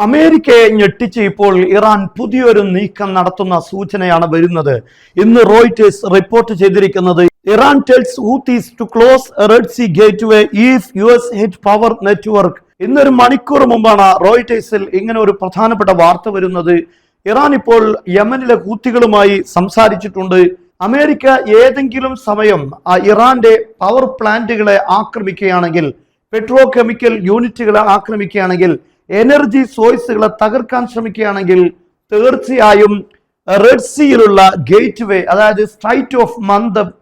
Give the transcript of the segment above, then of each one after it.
അമേരിക്കയെ ഞെട്ടിച്ച് ഇപ്പോൾ ഇറാൻ പുതിയൊരു നീക്കം നടത്തുന്ന സൂചനയാണ് വരുന്നത്. ഇന്ന് റോയിറ്റേഴ്സ് റിപ്പോർട്ട് ചെയ്തിരിക്കുന്നത് Iran tells Houthis to close Red Sea gateway if US hit power network. ഇന്നൊരു മണിക്കൂർ മുമ്പാണ് റോയിറ്റേഴ്സിൽ ഇങ്ങനെ ഒരു പ്രധാനപ്പെട്ട വാർത്ത വരുന്നത്. ഇറാൻ ഇപ്പോൾ യമനിലെ ഹൂത്തികളുമായി സംസാരിച്ചിട്ടുണ്ട്. അമേരിക്ക ഏതെങ്കിലും സമയം ഇറാന്റെ പവർ പ്ലാന്റുകളെ ആക്രമിക്കുകയാണെങ്കിൽ, പെട്രോ കെമിക്കൽ യൂണിറ്റുകളെ ആക്രമിക്കുകയാണെങ്കിൽ, എനർജി സോഴ്സുകളെ തകർക്കാൻ ശ്രമിക്കുകയാണെങ്കിൽ തീർച്ചയായും റെഡ് സീയിലുള്ള ഗേറ്റ് വേ, അതായത് സ്ട്രൈറ്റ് ഓഫ് മന്ദബ്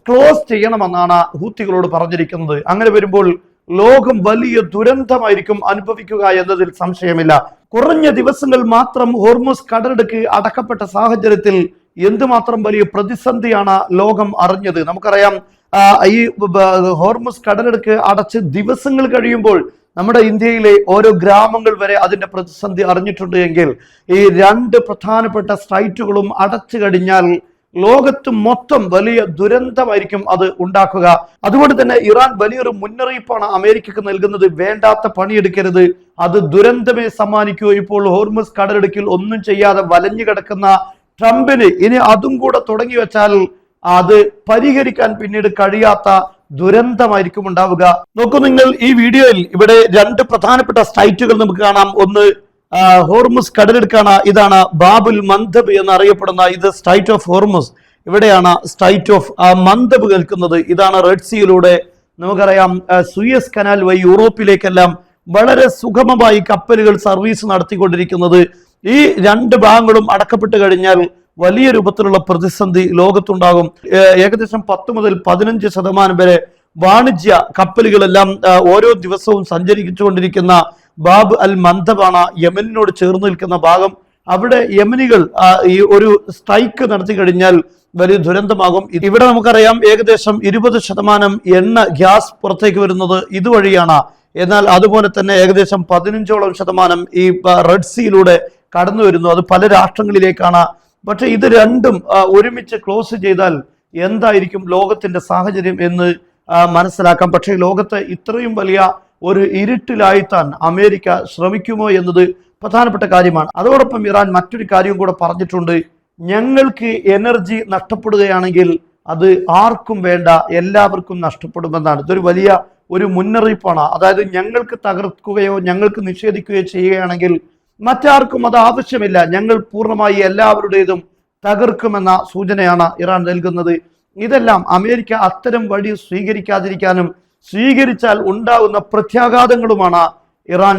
ക്ലോസ് ചെയ്യണമെന്നാണ് ഹൂത്തികളോട് പറഞ്ഞിരിക്കുന്നത്. അങ്ങനെ വരുമ്പോൾ ലോകം വലിയ ദുരന്തമായിരിക്കും അനുഭവിക്കുക എന്നതിൽ സംശയമില്ല. കുറഞ്ഞ ദിവസങ്ങൾ മാത്രം ഹോർമുസ് കടലിടുക്ക് അടക്കപ്പെട്ട സാഹചര്യത്തിൽ എന്തുമാത്രം വലിയ പ്രതിസന്ധിയാണ് ലോകം അറിഞ്ഞത്. നമുക്കറിയാം, ഈ ഹോർമുസ് കടലിടുക്ക് അടച്ച് ദിവസങ്ങൾ കഴിയുമ്പോൾ നമ്മുടെ ഇന്ത്യയിലെ ഓരോ ഗ്രാമങ്ങൾ വരെ അതിന്റെ പ്രതിസന്ധി അറിഞ്ഞിട്ടുണ്ട് എങ്കിൽ, ഈ രണ്ട് പ്രധാനപ്പെട്ട സ്ട്രൈറ്റുകളും അടച്ചു കഴിഞ്ഞാൽ ലോകത്ത് മൊത്തം വലിയ ദുരന്തമായിരിക്കും അത് ഉണ്ടാക്കുക. അതുകൊണ്ട് തന്നെ ഇറാൻ വലിയൊരു മുന്നറിയിപ്പാണ് അമേരിക്കക്ക് നൽകുന്നത്. വേണ്ടാത്ത പണിയെടുക്കരുത്, അത് ദുരന്തമേ സമ്മാനിക്കൂ. ഇപ്പോൾ ഹോർമുസ് കടലിടുക്കിൽ ഒന്നും ചെയ്യാതെ വലഞ്ഞു കിടക്കുന്ന ട്രംപിന് ഇനി അതും കൂടെ തുടങ്ങി വെച്ചാൽ അത് പരിഹരിക്കാൻ പിന്നീട് കഴിയാത്ത ദുരന്തമായിരിക്കും ഉണ്ടാവുക. നോക്കൂ നിങ്ങൾ, ഈ വീഡിയോയിൽ ഇവിടെ രണ്ട് പ്രധാനപ്പെട്ട സ്ട്രൈറ്റുകൾ നമുക്ക് കാണാം. ഒന്ന് ഹോർമുസ് കടലിടുക്കാണ്. ഇതാണ് ബാബുൽ മന്ദബ് എന്നറിയപ്പെടുന്ന ഇത് സ്ട്രൈറ്റ് ഓഫ് ഹോർമുസ്. ഇവിടെയാണ് സ്ട്രൈറ്റ് ഓഫ് മന്ദബ് കേൾക്കുന്നത്. ഇതാണ് റെഡ് സീയിലൂടെ നമുക്കറിയാം സൂയസ് കനാൽ വഴി യൂറോപ്പിലേക്കെല്ലാം വളരെ സുഗമമായി കപ്പലുകൾ സർവീസ് നടത്തിക്കൊണ്ടിരിക്കുന്നത്. ഈ രണ്ട് ഭാഗങ്ങളും അടക്കപ്പെട്ട് കഴിഞ്ഞാൽ വലിയ രൂപത്തിലുള്ള പ്രതിസന്ധി ലോകത്തുണ്ടാകും. ഏകദേശം 10 മുതൽ 15% വരെ വാണിജ്യ കപ്പലുകളെല്ലാം ഓരോ ദിവസവും സഞ്ചരിച്ചുകൊണ്ടിരിക്കുന്ന ബാബ് അൽ മന്ദബാണ് യമനിനോട് ചേർന്ന് നിൽക്കുന്ന ഭാഗം. അവിടെ യമനികൾ ഈ ഒരു സ്ട്രൈക്ക് നടത്തി കഴിഞ്ഞാൽ വലിയ ദുരന്തമാകും. ഇവിടെ നമുക്കറിയാം ഏകദേശം 20% എണ്ണ ഗ്യാസ് പുറത്തേക്ക് വരുന്നത് ഇതുവഴിയാണ്. എന്നാൽ അതുപോലെ തന്നെ ഏകദേശം 15% ഈ റെഡ് സീയിലൂടെ കടന്നു വരുന്നു. അത് പല രാഷ്ട്രങ്ങളിലേക്കാണ്. പക്ഷെ ഇത് രണ്ടും ഒരുമിച്ച് ക്ലോസ് ചെയ്താൽ എന്തായിരിക്കും ലോകത്തിന്റെ സാഹചര്യം എന്ന് മനസ്സിലാക്കാം. പക്ഷേ ലോകത്തെ ഇത്രയും വലിയ ഒരു ഇരുട്ടിലായിത്താൻ അമേരിക്ക ശ്രമിക്കുമോ എന്നത് പ്രധാനപ്പെട്ട കാര്യമാണ്. അതോടൊപ്പം ഇറാൻ മറ്റൊരു കാര്യവും കൂടെ പറഞ്ഞിട്ടുണ്ട്. ഞങ്ങൾക്ക് എനർജി നഷ്ടപ്പെടുകയാണെങ്കിൽ അത് ആർക്കും വേണ്ട, എല്ലാവർക്കും നഷ്ടപ്പെടുമെന്നാണ്. ഇതൊരു വലിയ ഒരു മുന്നറിയിപ്പാണ്. അതായത് ഞങ്ങൾക്ക് തകർക്കുകയോ ഞങ്ങൾക്ക് നിഷേധിക്കുകയോ ചെയ്യുകയാണെങ്കിൽ മറ്റാർക്കും അത് ആവശ്യമില്ല, ഞങ്ങൾ പൂർണ്ണമായി എല്ലാവരുടേതും തകർക്കുമെന്ന സൂചനയാണ് ഇറാൻ നൽകുന്നത്. ഇതെല്ലാം അമേരിക്ക അത്തരം വഴി സ്വീകരിക്കാതിരിക്കാനും സ്വീകരിച്ചാൽ ഉണ്ടാകുന്ന പ്രത്യാഘാതങ്ങളുമാണ് ഇറാൻ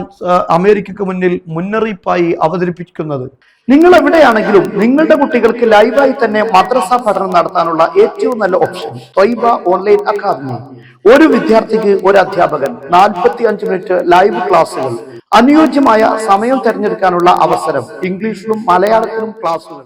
അമേരിക്കക്ക് മുന്നിൽ മുന്നറിയിപ്പായി അവതരിപ്പിക്കുന്നത്. നിങ്ങൾ എവിടെയാണെങ്കിലും നിങ്ങളുടെ കുട്ടികൾക്ക് ലൈവായി തന്നെ മദ്രസ പഠനം നടത്താനുള്ള ഏറ്റവും നല്ല ഓപ്ഷൻ ത്വയ്ബ ഓൺലൈൻ അക്കാദമി. ഒരു വിദ്യാർത്ഥിക്ക് ഒരു അധ്യാപകൻ, 45 മിനിറ്റ് ലൈവ് ക്ലാസുകൾ, അനുയോജ്യമായ സമയം തിരഞ്ഞെടുക്കാനുള്ള അവസരം, ഇംഗ്ലീഷിലും മലയാളത്തിലും ക്ലാസുകൾ.